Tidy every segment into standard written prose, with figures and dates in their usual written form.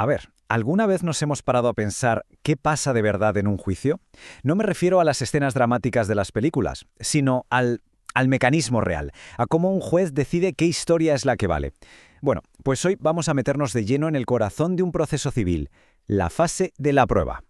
A ver, ¿alguna vez nos hemos parado a pensar qué pasa de verdad en un juicio? No me refiero a las escenas dramáticas de las películas, sino al mecanismo real, a cómo un juez decide qué historia es la que vale. Bueno, pues hoy vamos a meternos de lleno en el corazón de un proceso civil, la fase de la prueba.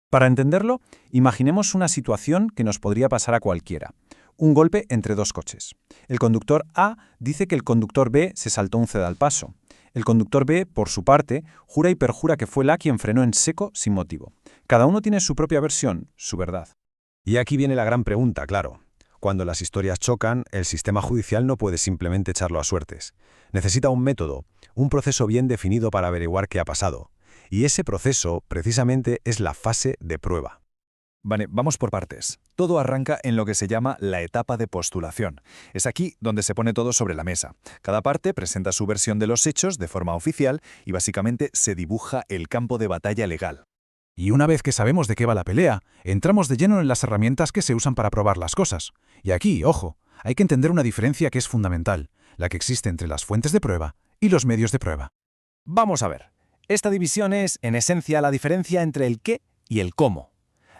Para entenderlo, imaginemos una situación que nos podría pasar a cualquiera. Un golpe entre dos coches. El conductor A dice que el conductor B se saltó un ceda al paso. El conductor B, por su parte, jura y perjura que fue él quien frenó en seco sin motivo. Cada uno tiene su propia versión, su verdad. Y aquí viene la gran pregunta, claro. Cuando las historias chocan, el sistema judicial no puede simplemente echarlo a suertes. Necesita un método, un proceso bien definido para averiguar qué ha pasado. Y ese proceso, precisamente, es la fase de prueba. Vale, vamos por partes. Todo arranca en lo que se llama la etapa de postulación. Es aquí donde se pone todo sobre la mesa. Cada parte presenta su versión de los hechos de forma oficial y básicamente se dibuja el campo de batalla legal. Y una vez que sabemos de qué va la pelea, entramos de lleno en las herramientas que se usan para probar las cosas. Y aquí, ojo, hay que entender una diferencia que es fundamental, la que existe entre las fuentes de prueba y los medios de prueba. Vamos a ver. Esta división es, en esencia, la diferencia entre el qué y el cómo.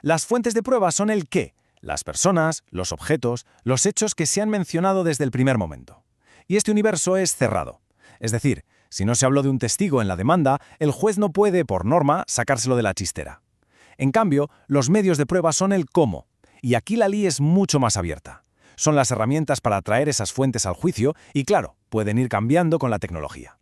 Las fuentes de prueba son el qué, las personas, los objetos, los hechos que se han mencionado desde el primer momento. Y este universo es cerrado. Es decir, si no se habló de un testigo en la demanda, el juez no puede, por norma, sacárselo de la chistera. En cambio, los medios de prueba son el cómo, y aquí la ley es mucho más abierta. Son las herramientas para traer esas fuentes al juicio y, claro, pueden ir cambiando con la tecnología.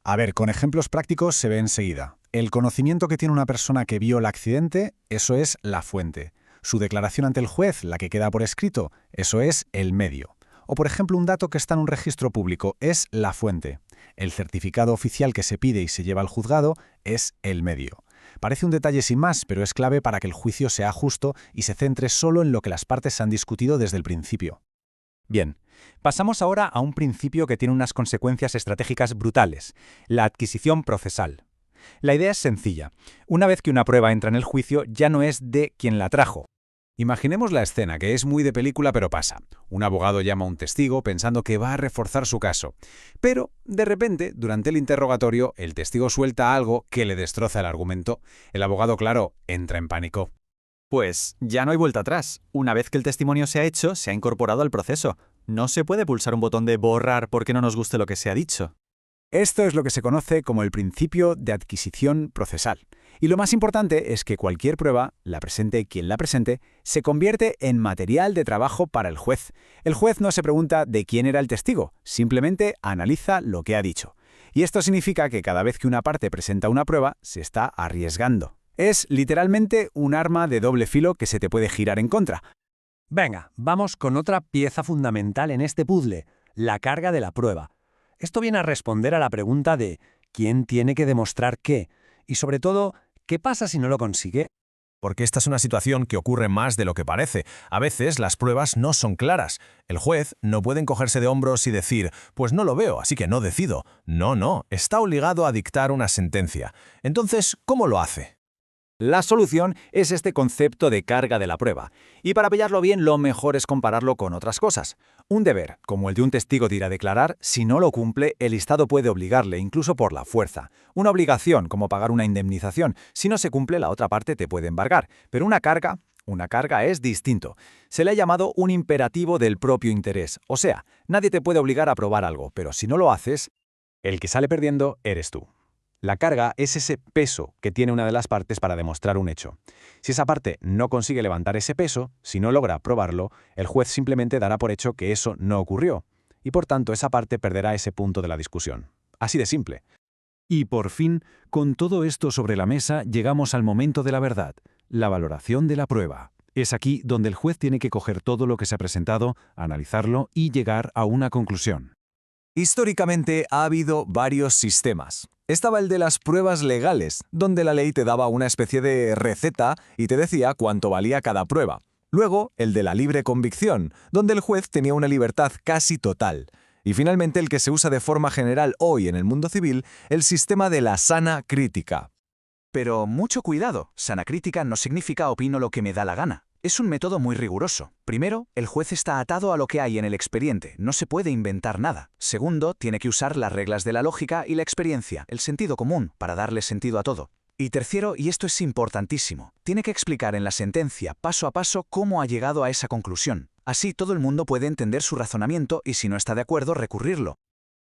A ver, con ejemplos prácticos se ve enseguida. El conocimiento que tiene una persona que vio el accidente, eso es la fuente. Su declaración ante el juez, la que queda por escrito, eso es el medio. O por ejemplo, un dato que está en un registro público, es la fuente. El certificado oficial que se pide y se lleva al juzgado es el medio. Parece un detalle sin más, pero es clave para que el juicio sea justo y se centre solo en lo que las partes han discutido desde el principio. Bien, pasamos ahora a un principio que tiene unas consecuencias estratégicas brutales, la adquisición procesal. La idea es sencilla. Una vez que una prueba entra en el juicio, ya no es de quien la trajo. Imaginemos la escena, que es muy de película, pero pasa. Un abogado llama a un testigo pensando que va a reforzar su caso. Pero, de repente, durante el interrogatorio, el testigo suelta algo que le destroza el argumento. El abogado, claro, entra en pánico. Pues ya no hay vuelta atrás. Una vez que el testimonio se ha hecho, se ha incorporado al proceso. No se puede pulsar un botón de borrar porque no nos guste lo que se ha dicho. Esto es lo que se conoce como el principio de adquisición procesal. Y lo más importante es que cualquier prueba, la presente quien la presente, se convierte en material de trabajo para el juez. El juez no se pregunta de quién era el testigo, simplemente analiza lo que ha dicho. Y esto significa que cada vez que una parte presenta una prueba, se está arriesgando. Es literalmente un arma de doble filo que se te puede girar en contra. Venga, vamos con otra pieza fundamental en este puzzle, la carga de la prueba. Esto viene a responder a la pregunta de ¿quién tiene que demostrar qué? Y sobre todo, ¿qué pasa si no lo consigue? Porque esta es una situación que ocurre más de lo que parece. A veces las pruebas no son claras. El juez no puede encogerse de hombros y decir, pues no lo veo, así que no decido. No, está obligado a dictar una sentencia. Entonces, ¿cómo lo hace? La solución es este concepto de carga de la prueba. Y para pillarlo bien, lo mejor es compararlo con otras cosas. Un deber, como el de un testigo de ir a declarar, si no lo cumple, el Estado puede obligarle, incluso por la fuerza. Una obligación, como pagar una indemnización. Si no se cumple, la otra parte te puede embargar. Pero una carga es distinto. Se le ha llamado un imperativo del propio interés. O sea, nadie te puede obligar a probar algo, pero si no lo haces, El que sale perdiendo eres tú. La carga es ese peso que tiene una de las partes para demostrar un hecho. Si esa parte no consigue levantar ese peso, si no logra probarlo, el juez simplemente dará por hecho que eso no ocurrió, y por tanto esa parte perderá ese punto de la discusión. Así de simple. Y por fin, con todo esto sobre la mesa, llegamos al momento de la verdad, la valoración de la prueba. Es aquí donde el juez tiene que coger todo lo que se ha presentado, analizarlo y llegar a una conclusión. Históricamente ha habido varios sistemas. Estaba el de las pruebas legales, donde la ley te daba una especie de receta y te decía cuánto valía cada prueba. Luego, el de la libre convicción, donde el juez tenía una libertad casi total. Y finalmente el que se usa de forma general hoy en el mundo civil, el sistema de la sana crítica. Pero mucho cuidado, sana crítica no significa opino lo que me da la gana. Es un método muy riguroso. Primero, el juez está atado a lo que hay en el expediente, no se puede inventar nada. Segundo, tiene que usar las reglas de la lógica y la experiencia, el sentido común, para darle sentido a todo. Y tercero, y esto es importantísimo, tiene que explicar en la sentencia, paso a paso, cómo ha llegado a esa conclusión. Así todo el mundo puede entender su razonamiento y si no está de acuerdo, recurrirlo.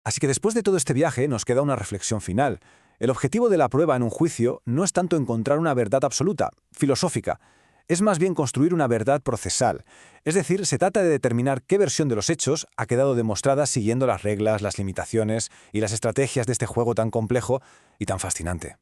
Así que después de todo este viaje nos queda una reflexión final. El objetivo de la prueba en un juicio no es tanto encontrar una verdad absoluta, filosófica, es más bien construir una verdad procesal. Es decir, se trata de determinar qué versión de los hechos ha quedado demostrada siguiendo las reglas, las limitaciones y las estrategias de este juego tan complejo y tan fascinante.